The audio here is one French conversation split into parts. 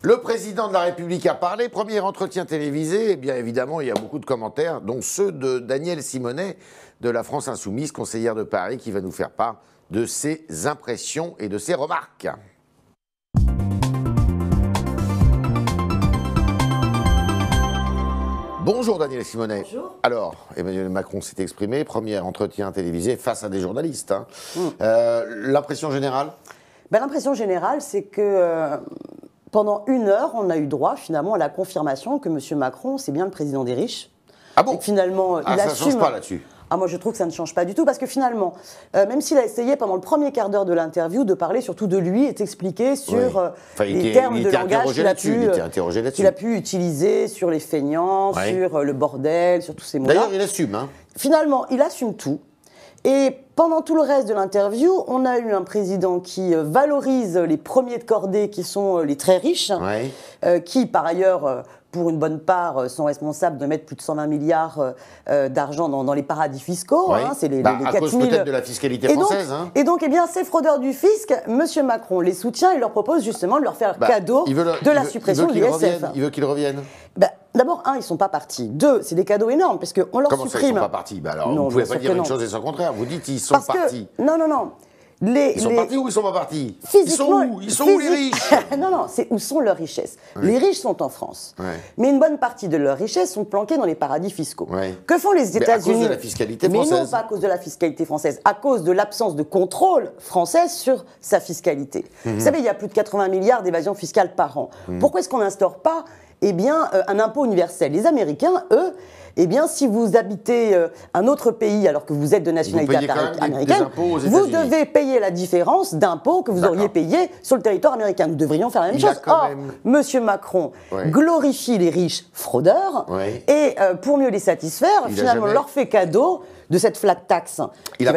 Le président de la République a parlé, premier entretien télévisé, et bien évidemment il y a beaucoup de commentaires, dont ceux de Danielle Simonet de la France Insoumise, conseillère de Paris, qui va nous faire part de ses impressions et de ses remarques. Bonjour Danielle Simonet. Bonjour. Alors, Emmanuel Macron s'est exprimé, premier entretien télévisé face à des journalistes. L'impression générale? L'impression générale, c'est que pendant 1 heure, on a eu droit finalement à la confirmation que M. Macron, c'est bien le président des riches. Ah bon? Et que finalement, il ça assume. ne change pas là-dessus? Ah, moi, je trouve que ça ne change pas du tout, parce que finalement, même s'il a essayé pendant le premier quart d'heure de l'interview de parler surtout de lui et d'expliquer sur les termes de langage qu'il a pu utiliser sur les feignants, sur le bordel, sur tous ces mots-là. D'ailleurs, il assume. Hein. Finalement, il assume tout. Et pendant tout le reste de l'interview, on a eu un président qui valorise les premiers de cordée, qui sont les très riches, qui, par ailleurs, pour une bonne part, sont responsables de mettre plus de 120 milliards d'argent dans les paradis fiscaux. Ouais. Hein, c'est les à 4 cause 000... peut-être de la fiscalité française. Et donc, eh bien, ces fraudeurs du fisc, M. Macron les soutient et leur propose justement de leur faire cadeau de la suppression de l'ISF. Il veut qu'ils reviennent. D'abord, ils ne sont pas partis. 2, c'est des cadeaux énormes, parce qu'on leur supprime. Comment ça, ils ne sont pas partis? Alors, vous ne pouvez pas dire une chose et son contraire. Vous dites ils sont partis. Non. Ils sont partis ou ils ne sont pas partis? Physiquement, ils sont où les riches? Non, c'est où sont leurs richesses. Les riches sont en France. Mais une bonne partie de leurs richesses sont planquées dans les paradis fiscaux. Que font les États-Unis? À cause de la fiscalité française. Mais non, pas à cause de la fiscalité française, à cause de l'absence de contrôle français sur sa fiscalité. Vous savez, il y a plus de 80 milliards d'évasion fiscale par an. Pourquoi est-ce qu'on n'instaure pas un impôt universel? Les Américains, eux, si vous habitez un autre pays alors que vous êtes de nationalité américaine, vous devez payer la différence d'impôts que vous auriez payé sur le territoire américain. Nous devrions faire la même chose. Or, M. Macron glorifie les riches fraudeurs et pour mieux les satisfaire, finalement, leur fait cadeau de cette flat tax. Il n'a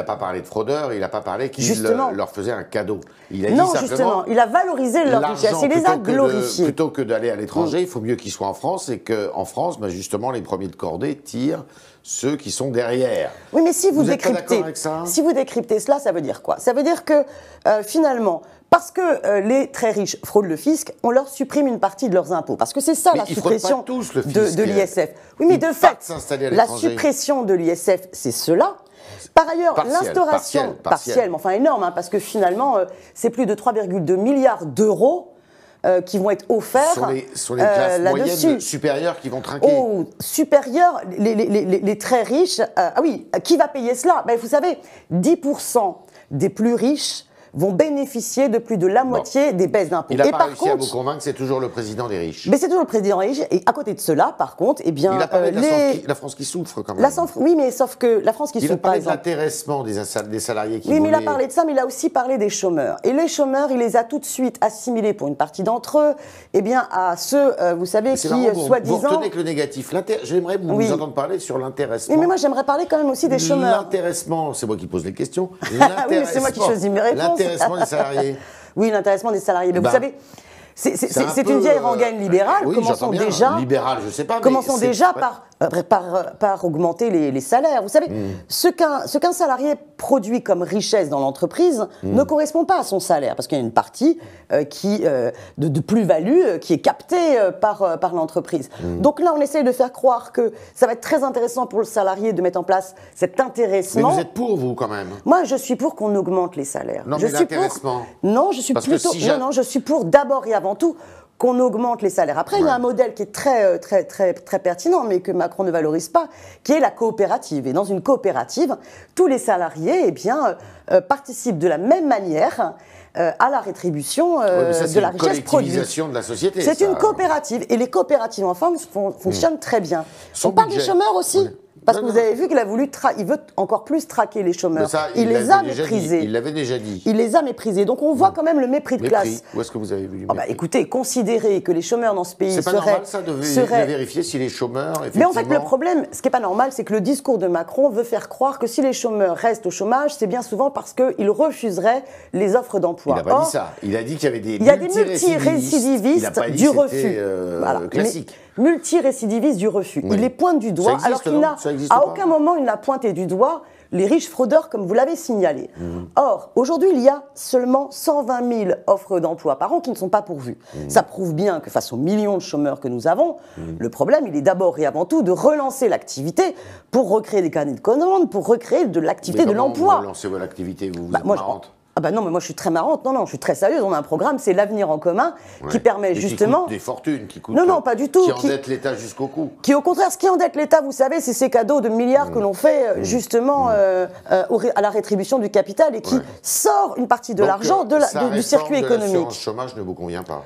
pas parlé de fraudeurs, il n'a pas parlé qu'il leur faisait un cadeau. Il a dit simplement, justement, il a valorisé leur richesse, il les a glorifiés. Plutôt que d'aller à l'étranger, il faut mieux qu'ils soient en France, et qu'en France, justement, les premiers de cordée tirent ceux qui sont derrière. Oui, mais si vous décryptez cela, ça veut dire quoi? Ça veut dire que, finalement, parce que les très riches fraudent le fisc, on leur supprime une partie de leurs impôts. Parce que c'est ça la suppression de l'ISF. Oui, mais de fait, la suppression de l'ISF, c'est cela. Par ailleurs, l'instauration partielle, mais enfin énorme, parce que finalement, c'est plus de 3,2 milliards d'euros qui vont être offerts sur les classes moyennes supérieures qui vont trinquer. Oh, supérieures, les très riches. Qui va payer cela? Vous savez, 10% des plus riches vont bénéficier de plus de la moitié des baisses d'impôts. Il n'a pas réussi à vous convaincre, c'est toujours le président des riches. Mais c'est toujours le président des riches. Et à côté de cela, par contre, il a parlé de la France qui souffre quand même. Oui, mais sauf que la France qui souffre, par exemple... Il a parlé de l'intéressement des salariés qui Oui, mais il a parlé de ça, mais il a aussi parlé des chômeurs. Et les chômeurs, il les a tout de suite assimilés, pour une partie d'entre eux, à ceux, vous savez, qui, soi-disant... Vous retenez que le négatif. J'aimerais vous entendre parler sur l'intéressement. Oui, mais moi, j'aimerais parler quand même aussi des chômeurs. L'intéressement, c'est moi qui pose les questions. Oui, mais c'est moi qui choisis mes réponses. L'intéressement des salariés. Oui, l'intéressement des salariés. Mais vous savez, c'est une vieille rengaine libérale. Oui, commençons déjà. Libérale, je sais pas. Commençons déjà par augmenter les salaires. Vous savez, ce qu'un salarié produit comme richesse dans l'entreprise ne correspond pas à son salaire, parce qu'il y a une partie de plus-value qui est captée par l'entreprise. Donc là, on essaye de faire croire que ça va être très intéressant pour le salarié de mettre en place cet intéressement. Mais vous êtes pour, vous, quand même? Moi, je suis pour qu'on augmente les salaires. Non, mais l'intéressement. Non, je suis je suis pour d'abord et avant tout qu'on augmente les salaires. Après, il y a un modèle qui est très pertinent, mais que Macron ne valorise pas, qui est la coopérative. Et dans une coopérative, tous les salariés participent de la même manière à la rétribution de la richesse produite. C'est une collectivisation de la société. C'est une coopérative. Et les coopératives en France fonctionnent très bien. On parle des chômeurs aussi. Parce que vous avez vu qu'il a voulu, il veut encore plus traquer les chômeurs. Il les a méprisés. Il l'avait déjà dit. Il les a méprisés. Donc on voit quand même le mépris de classe. Où est-ce que vous avez vu du mépris? Écoutez, considérer que les chômeurs dans ce pays seraient... C'est pas normal ça de vérifier si les chômeurs, effectivement... Mais en fait, le problème, ce qui n'est pas normal, c'est que le discours de Macron veut faire croire que si les chômeurs restent au chômage, c'est bien souvent parce qu'ils refuseraient les offres d'emploi. Il n'a pas dit ça. Il a dit qu'il y avait des multirécidivistes du refus. Classique. Multirécidiviste du refus. Il les pointe du doigt, alors qu'il n'a, à aucun moment, il n'a pointé du doigt les riches fraudeurs, comme vous l'avez signalé. Or, aujourd'hui, il y a seulement 120 000 offres d'emploi par an qui ne sont pas pourvues. Ça prouve bien que face aux millions de chômeurs que nous avons, le problème, il est d'abord et avant tout de relancer l'activité pour recréer des carnets de commandes, pour recréer de l'activité, de l'emploi. Vous relancez votre activité, vous êtes marrante. Ah bah non, mais moi je suis très marrante, non, je suis très sérieuse. On a un programme, c'est l'Avenir en commun, qui permet justement... Qui coûte des fortunes, qui coûte... Non, pas du tout. Qui endette l'État jusqu'au cou. Qui au contraire, ce qui endette l'État, vous savez, c'est ces cadeaux de milliards que l'on fait justement à la rétribution du capital et qui sort une partie de l'argent du circuit économique. L'assurance chômage ne vous convient pas?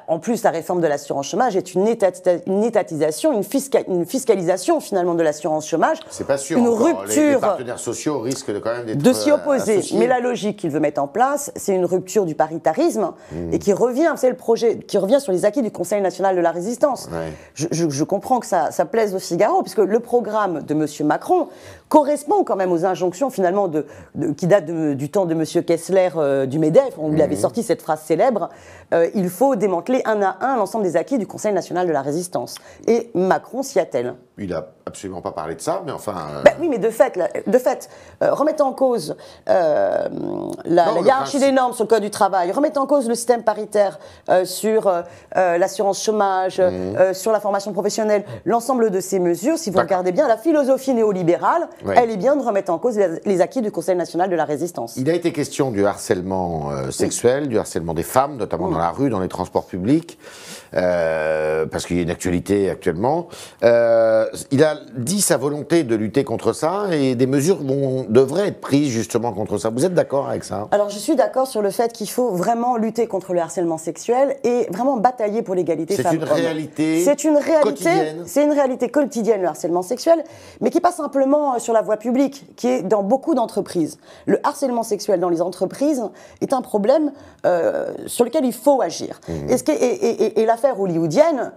En plus, la réforme de l'assurance chômage est une étatisation, une fiscalisation finalement de l'assurance chômage. C'est pas sûr. Une encore. Les rupture. partenaires sociaux risquent quand même d'être de s'y opposer. associés. Mais la logique qu'il veut mettre en place, c'est une rupture du paritarisme et qui revient, c'est le projet, qui revient sur les acquis du Conseil national de la résistance. Ouais. Je comprends que ça plaise au Figaro, puisque le programme de M. Macron correspond quand même aux injonctions finalement qui datent du temps de M. Kessler du MEDEF. On lui avait sorti cette phrase célèbre. Il faut démanteler un à un l'ensemble des acquis du Conseil national de la résistance. Et Macron s'y attelle. Il n'a absolument pas parlé de ça, mais enfin... Oui, mais de fait, remettre en cause la hiérarchie des normes sur le Code du travail, remettre en cause le système paritaire sur l'assurance chômage, sur la formation professionnelle, l'ensemble de ces mesures, si vous regardez bien, la philosophie néolibérale, elle est bien de remettre en cause les acquis du Conseil national de la résistance. Il a été question du harcèlement sexuel, du harcèlement des femmes, notamment dans la rue, dans les transports publics, parce qu'il y a une actualité actuellement. Il a dit sa volonté de lutter contre ça et des mesures devraient être prises justement contre ça. Vous êtes d'accord avec ça? Alors je suis d'accord sur le fait qu'il faut vraiment lutter contre le harcèlement sexuel et vraiment batailler pour l'égalité femmes-hommes. C'est une réalité quotidienne. C'est une réalité quotidienne, le harcèlement sexuel, mais qui n'est pas simplement sur la voie publique, qui est dans beaucoup d'entreprises. Le harcèlement sexuel dans les entreprises est un problème sur lequel il faut agir. Et l'affaire hollywoodienne,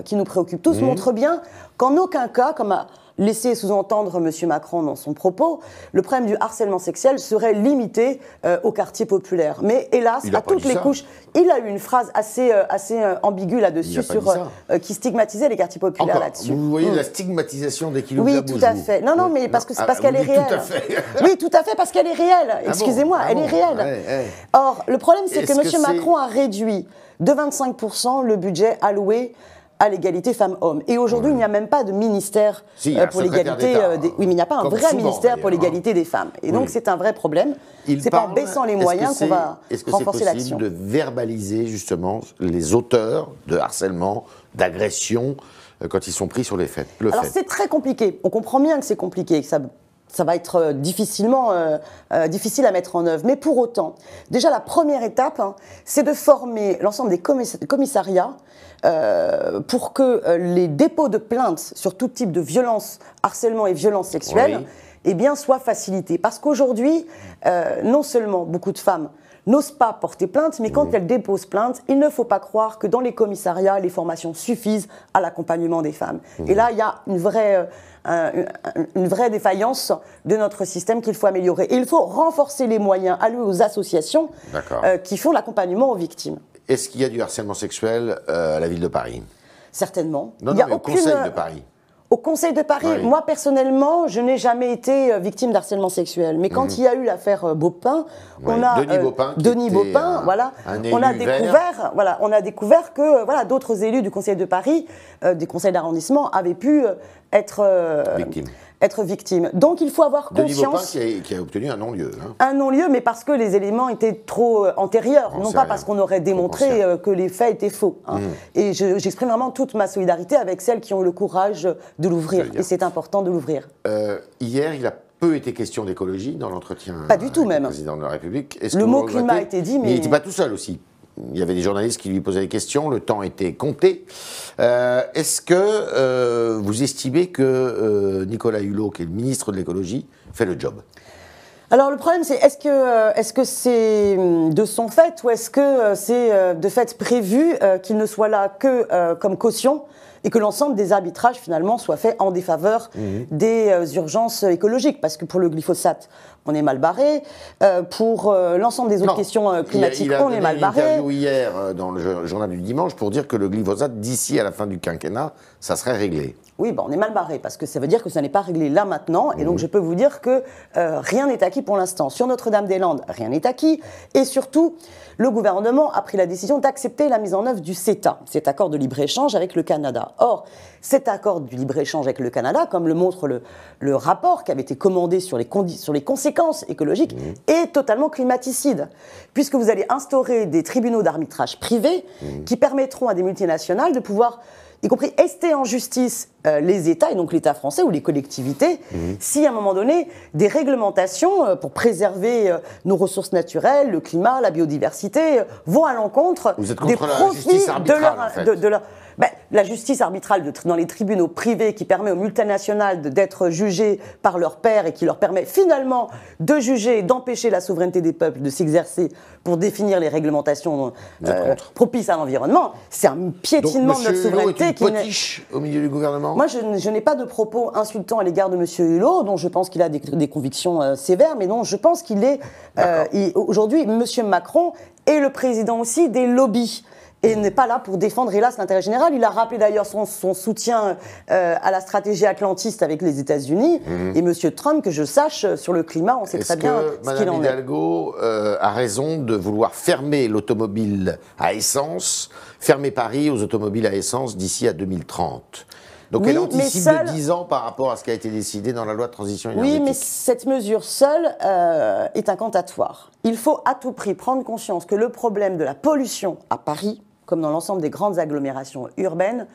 qui nous préoccupe tous, montre bien qu'en aucun cas, comme a laissé sous-entendre M. Macron dans son propos, le problème du harcèlement sexuel serait limité au quartier populaire. Mais hélas, à toutes les couches, il a eu une phrase assez ambiguë là-dessus, qui stigmatisait les quartiers populaires là-dessus. Vous voyez la stigmatisation dès qu'il ouvre la bouche. Oui, tout à fait. Non, mais parce qu'elle est réelle. Tout à fait. Oui, tout à fait, parce qu'elle est réelle. Excusez-moi, elle est réelle. Or, le problème, c'est que M. Macron a réduit de 25% le budget alloué à l'égalité femmes-hommes. Et aujourd'hui, il n'y a même pas de ministère pour l'égalité. Oui, mais il n'y a pas un vrai ministère pour l'égalité des femmes. Et donc, c'est un vrai problème. C'est pas en baissant les moyens qu'on va renforcer l'action. Est-ce que c'est possible de verbaliser justement les auteurs de harcèlement, d'agression, quand ils sont pris sur les faits? Alors, c'est très compliqué. On comprend bien que c'est compliqué, que ça va être difficile à mettre en œuvre. Mais pour autant, déjà la première étape, c'est de former l'ensemble des commissariats pour que les dépôts de plaintes sur tout type de violence, harcèlement et violence sexuelle soient facilités. Parce qu'aujourd'hui, non seulement beaucoup de femmes n'osent pas porter plainte, mais quand elles déposent plainte, il ne faut pas croire que dans les commissariats, les formations suffisent à l'accompagnement des femmes. Et là, il y a une vraie défaillance de notre système qu'il faut améliorer. Et il faut renforcer les moyens alloués aux associations qui font l'accompagnement aux victimes. Est-ce qu'il y a du harcèlement sexuel à la ville de Paris? Certainement. Non, mais au Conseil de Paris. Au Conseil de Paris, moi personnellement, je n'ai jamais été victime d'harcèlement sexuel. Mais quand il y a eu l'affaire Beaupin, on a Denis Beaupin, on a découvert que d'autres élus du Conseil de Paris, des conseils d'arrondissement, avaient pu être victimes. Donc il faut avoir conscience... Denis Beaupin qui a obtenu un non-lieu. Un non-lieu, mais parce que les éléments étaient trop antérieurs, non pas parce qu'on aurait démontré que les faits étaient faux. Et j'exprime vraiment toute ma solidarité avec celles qui ont le courage de l'ouvrir. Et c'est important de l'ouvrir. Hier, il a peu été question d'écologie dans l'entretien avec le président de la République. Le mot climat a été dit, mais... il n'était pas tout seul aussi. Il y avait des journalistes qui lui posaient des questions, le temps était compté. Est-ce que vous estimez que Nicolas Hulot, qui est le ministre de l'écologie, fait le job? Alors le problème, c'est est-ce que c'est de son fait ou est-ce que c'est de fait prévu qu'il ne soit là que comme caution et que l'ensemble des arbitrages finalement soient faits en défaveur des urgences écologiques? Parce que pour le glyphosate, on est mal barré. Pour l'ensemble des autres questions climatiques, on est mal barré. Il a une interview hier dans le journal du dimanche pour dire que le glyphosate, d'ici à la fin du quinquennat, ça serait réglé. Oui, on est mal barré, parce que ça veut dire que ça n'est pas réglé là maintenant, et donc je peux vous dire que rien n'est acquis pour l'instant. Sur Notre-Dame-des-Landes, rien n'est acquis, et surtout, le gouvernement a pris la décision d'accepter la mise en œuvre du CETA, cet accord de libre-échange avec le Canada. Or, cet accord du libre-échange avec le Canada, comme le montre le rapport qui avait été commandé sur les conséquences écologiques, est totalement climaticide, puisque vous allez instaurer des tribunaux d'arbitrage privés qui permettront à des multinationales de pouvoir, y compris ester en justice les États, et donc l'État français ou les collectivités, si à un moment donné, des réglementations pour préserver nos ressources naturelles, le climat, la biodiversité, vont à l'encontre des profits de leur... la justice arbitrale dans les tribunaux privés qui permet aux multinationales d'être jugées par leurs pairs et qui leur permet finalement de juger et d'empêcher la souveraineté des peuples de s'exercer pour définir les réglementations propices à l'environnement, c'est un piétinement de notre souveraineté. Donc M. Hulot est une potiche au milieu du gouvernement ? Moi, je n'ai pas de propos insultants à l'égard de M. Hulot, dont je pense qu'il a des convictions sévères, mais dont je pense qu'il est... aujourd'hui, M. Macron est le président aussi des lobbies. Et n'est pas là pour défendre, hélas, l'intérêt général. Il a rappelé d'ailleurs son soutien à la stratégie atlantiste avec les États-Unis. Et M. Trump, que je sache, sur le climat, on sait très bien ce qu'il en est. Mme Hidalgo a raison de vouloir fermer l'automobile à essence, fermer Paris aux automobiles à essence d'ici à 2030 ? Donc elle anticipe de 10 ans par rapport à ce qui a été décidé dans la loi de transition énergétique. Oui, mais cette mesure seule est incantatoire. Il faut à tout prix prendre conscience que le problème de la pollution à Paris, comme dans l'ensemble des grandes agglomérations urbaines,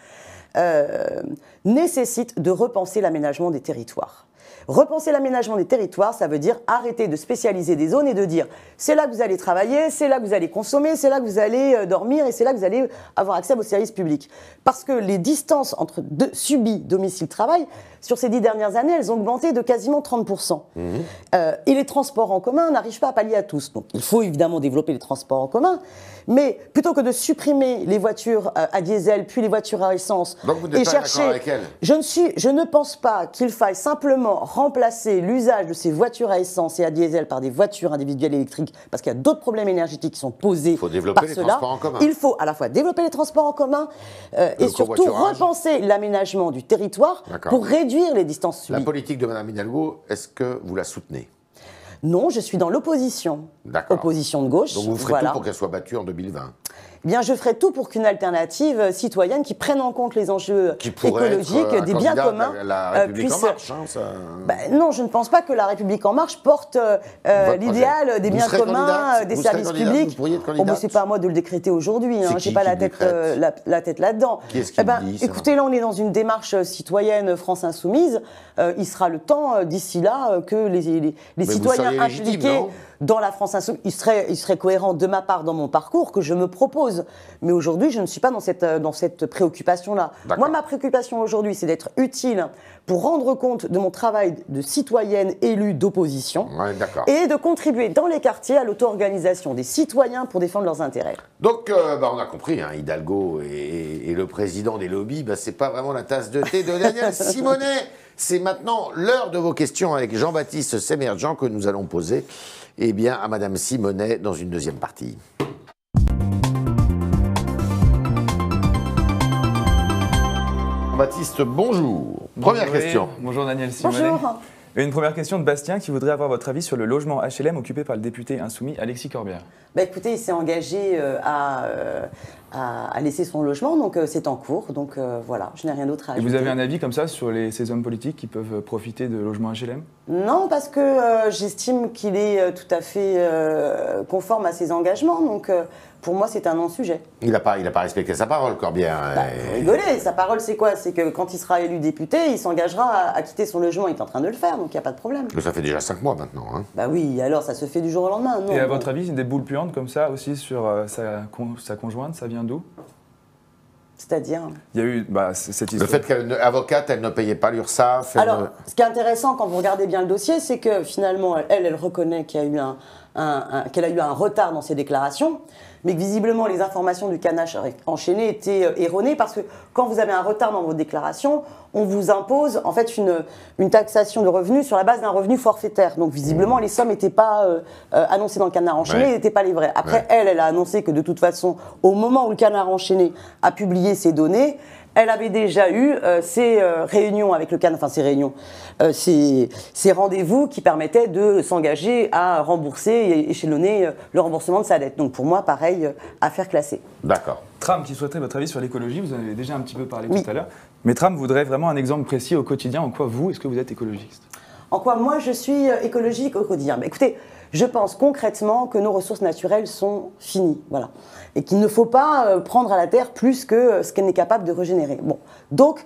nécessite de repenser l'aménagement des territoires. Repenser l'aménagement des territoires, ça veut dire arrêter de spécialiser des zones et de dire c'est là que vous allez travailler, c'est là que vous allez consommer, c'est là que vous allez dormir et c'est là que vous allez avoir accès à vos services publics. Parce que les distances entre subi, domicile-travail, sur ces 10 dernières années, elles ont augmenté de quasiment 30%. Et les transports en commun n'arrivent pas à pallier à tous. Donc il faut évidemment développer les transports en commun, mais plutôt que de supprimer les voitures à diesel, puis les voitures à essence, donc vous n'êtes pas d'accord avec elle ? Je ne pense pas qu'il faille simplement remplacer l'usage de ces voitures à essence et à diesel par des voitures individuelles électriques, parce qu'il y a d'autres problèmes énergétiques qui sont posés par cela. Il faut développer les transports en commun. Il faut à la fois développer les transports en commun et surtout repenser l'aménagement du territoire pour réduire les distances subies. La politique de Mme Hidalgo, est-ce que vous la soutenez ? Non, je suis dans l'opposition. Opposition de gauche. Donc vous ferez tout pour qu'elle soit battue en 2020 ? Eh bien, je ferai tout pour qu'une alternative citoyenne qui prenne en compte les enjeux écologiques, des biens communs, la République en marche, non, je ne pense pas que la République en marche porte l'idéal des biens communs, des services publics. C'est pas à moi de le décréter aujourd'hui. J'ai pas la tête là-dedans. Qui est-ce qui le dit, écoutez, là, on est dans une démarche citoyenne France Insoumise. Il sera le temps d'ici là que les citoyens impliqués dans la France Insoumise, il serait cohérent de ma part dans mon parcours que je me propose. Mais aujourd'hui, je ne suis pas dans cette préoccupation-là. Moi, ma préoccupation aujourd'hui, c'est d'être utile pour rendre compte de mon travail de citoyenne élue d'opposition et de contribuer dans les quartiers à l'auto-organisation des citoyens pour défendre leurs intérêts. Donc, on a compris, Hidalgo et le président des lobbies, c'est pas vraiment la tasse de thé de Daniel Simonet. C'est maintenant l'heure de vos questions avec Jean-Baptiste Semerjian que nous allons poser à Madame Simonet dans une deuxième partie. Jean-Baptiste, bonjour. Première question. Bonjour Daniel Simonet. Bonjour. Une première question de Bastien qui voudrait avoir votre avis sur le logement HLM occupé par le député insoumis Alexis Corbière. Écoutez, il s'est engagé à laisser son logement, donc c'est en cours. Donc voilà, je n'ai rien d'autre à ajouter. Et vous avez un avis comme ça sur ces hommes politiques qui peuvent profiter de logements HLM ? Non, parce que j'estime qu'il est tout à fait conforme à ses engagements. Donc pour moi, c'est un non-sujet. Il n'a pas respecté sa parole, Corbière. Vous rigolez, sa parole, c'est quoi ? C'est que quand il sera élu député, il s'engagera à quitter son logement. Il est en train de le faire, donc il n'y a pas de problème. Mais ça fait déjà 5 mois maintenant. Oui, alors ça se fait du jour au lendemain. Non, et à votre avis, des boules puantes comme ça aussi sur sa conjointe, ça vient d'où ? C'est-à-dire ? Il y a eu cette histoire. Le fait qu'avocate, elle ne payait pas l'URSSAF. Alors, ce qui est intéressant quand vous regardez bien le dossier, c'est que finalement, elle reconnaît qu'il y a eu qu'elle a eu un retard dans ses déclarations, mais que visiblement les informations du canage enchaîné étaient erronées parce que quand vous avez un retard dans vos déclarations, on vous impose en fait une taxation de revenus sur la base d'un revenu forfaitaire. Donc visiblement les sommes n'étaient pas annoncées dans le canard enchaîné, n'étaient pas les vraies. Après elle a annoncé que de toute façon, au moment où le canard enchaîné a publié ces données, elle avait déjà eu ces réunions avec le CAN, enfin ces réunions, ces rendez-vous qui permettaient de s'engager à rembourser et échelonner le remboursement de sa dette. Donc pour moi, pareil, affaire classée. D'accord. Tram qui souhaiterait votre avis sur l'écologie, vous en avez déjà un petit peu parlé Oui. tout à l'heure. Mais Tram voudrait vraiment un exemple précis au quotidien. En quoi vous, est-ce que vous êtes écologiste? En quoi moi je suis écologique au quotidien? Écoutez, je pense concrètement que nos ressources naturelles sont finies, voilà, et qu'il ne faut pas prendre à la terre plus que ce qu'elle n'est capable de régénérer. Bon, donc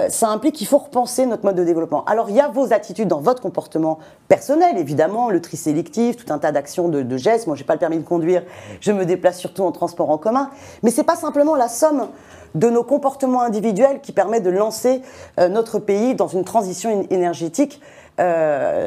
ça implique qu'il faut repenser notre mode de développement. Alors il y a vos attitudes dans votre comportement personnel, évidemment, le tri sélectif, tout un tas d'actions, de gestes. Moi, j'ai pas le permis de conduire, je me déplace surtout en transport en commun, mais c'est pas simplement la somme de nos comportements individuels qui permet de lancer notre pays dans une transition énergétique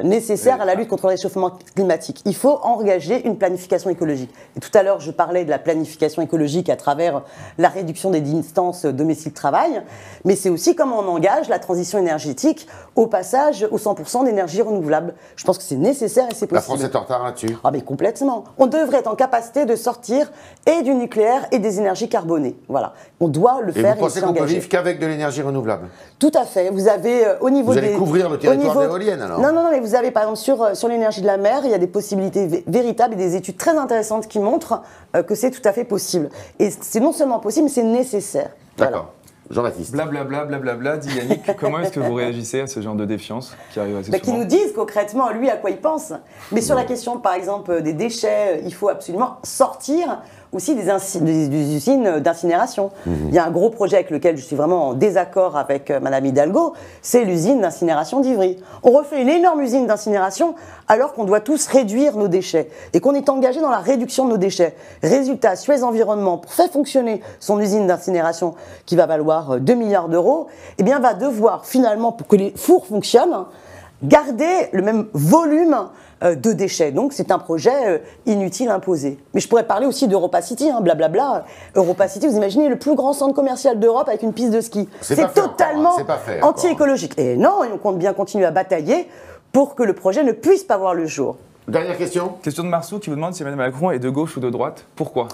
nécessaire à la lutte contre le réchauffement climatique. Il faut engager une planification écologique. Et tout à l'heure, je parlais de la planification écologique à travers la réduction des distances domicile-travail, mais c'est aussi comment on engage la transition énergétique au passage aux 100% d'énergie renouvelable. Je pense que c'est nécessaire et c'est possible. La France est en retard là-dessus. Ah mais complètement. On devrait être en capacité de sortir et du nucléaire et des énergies carbonées. Voilà. On doit le Et faire vous pensez et qu'on peut s'engager. vivre qu'avec de l'énergie renouvelable? Tout à fait. Vous avez au niveau Vous allez couvrir le territoire au niveau- d'éoliennes, alors? Non, mais vous avez par exemple sur l'énergie de la mer, il y a des possibilités véritables et des études très intéressantes qui montrent que c'est tout à fait possible. Et c'est non seulement possible, mais c'est nécessaire. D'accord. Jean-Baptiste. Blablabla, blablabla, dit Yannick. Comment est-ce que vous réagissez à ce genre de défiance qui arrive assez Qui souvent? nous disent concrètement, lui, à quoi il pense. Mais sur la question, par exemple, des déchets, il faut absolument sortir aussi des usines d'incinération. Il y a un gros projet avec lequel je suis vraiment en désaccord avec Madame Hidalgo, c'est l'usine d'incinération d'Ivry. On refait une énorme usine d'incinération alors qu'on doit tous réduire nos déchets et qu'on est engagé dans la réduction de nos déchets. Résultat, Suez Environnement, pour faire fonctionner son usine d'incinération qui va valoir 2 milliards d'euros, eh bien va devoir finalement, pour que les fours fonctionnent, garder le même volume de déchets. Donc c'est un projet inutile imposé. Mais je pourrais parler aussi d'Europa City, blablabla. Europa City, vous imaginez le plus grand centre commercial d'Europe avec une piste de ski. C'est C'est pas fait encore, totalement hein. C'est pas fait encore. anti-écologique. Et non, et on compte bien continuer à batailler pour que le projet ne puisse pas voir le jour. Dernière question. Question de Marceau qui vous demande si Emmanuel Macron est de gauche ou de droite. Pourquoi?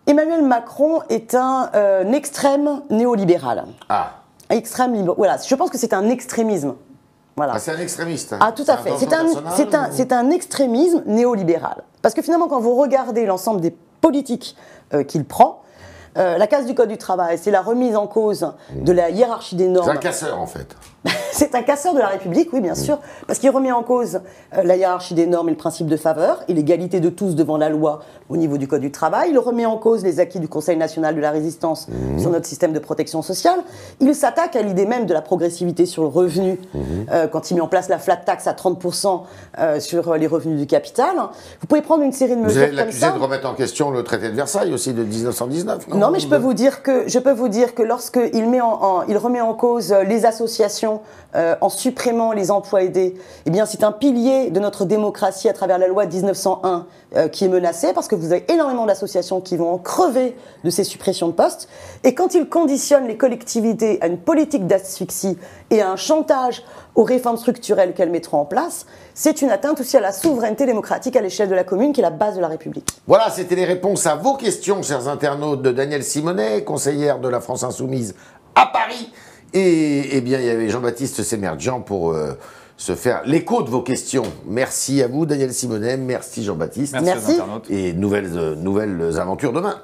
Emmanuel Macron est un extrême néolibéral. Ah. Extrême libéral. Voilà, je pense que c'est un extrémisme. Voilà. Ah, c'est un extrémiste. Ah, tout à fait. C'est un extrémisme néolibéral. Parce que finalement, quand vous regardez l'ensemble des politiques qu'il prend, la casse du Code du travail, c'est la remise en cause de la hiérarchie des normes. C'est un casseur, en fait. C'est un casseur de la République, oui, bien sûr, parce qu'il remet en cause la hiérarchie des normes et le principe de faveur et l'égalité de tous devant la loi au niveau du Code du travail. Il remet en cause les acquis du Conseil national de la résistance sur notre système de protection sociale. Il s'attaque à l'idée même de la progressivité sur le revenu quand il met en place la flat tax à 30% sur les revenus du capital. Vous pouvez prendre une série de Vous mesures allez comme l'accuser ça. de remettre en question le traité de Versailles aussi de 1919, non? Non, mais je peux vous dire que lorsqu'il il remet en cause les associations en supprimant les emplois aidés, eh bien c'est un pilier de notre démocratie à travers la loi 1901 qui est menacé parce que vous avez énormément d'associations qui vont en crever de ces suppressions de postes. Et quand il conditionne les collectivités à une politique d'asphyxie et à un chantage aux réformes structurelles qu'elles mettront en place, c'est une atteinte aussi à la souveraineté démocratique à l'échelle de la commune qui est la base de la République. Voilà, c'était les réponses à vos questions, chers internautes, de Danielle Simonet, conseillère de la France Insoumise à Paris. Et eh bien, il y avait Jean-Baptiste Semerjian pour se faire l'écho de vos questions. Merci à vous, Danielle Simonet. Merci, Jean-Baptiste. Merci aux internautes. Et nouvelles aventures demain.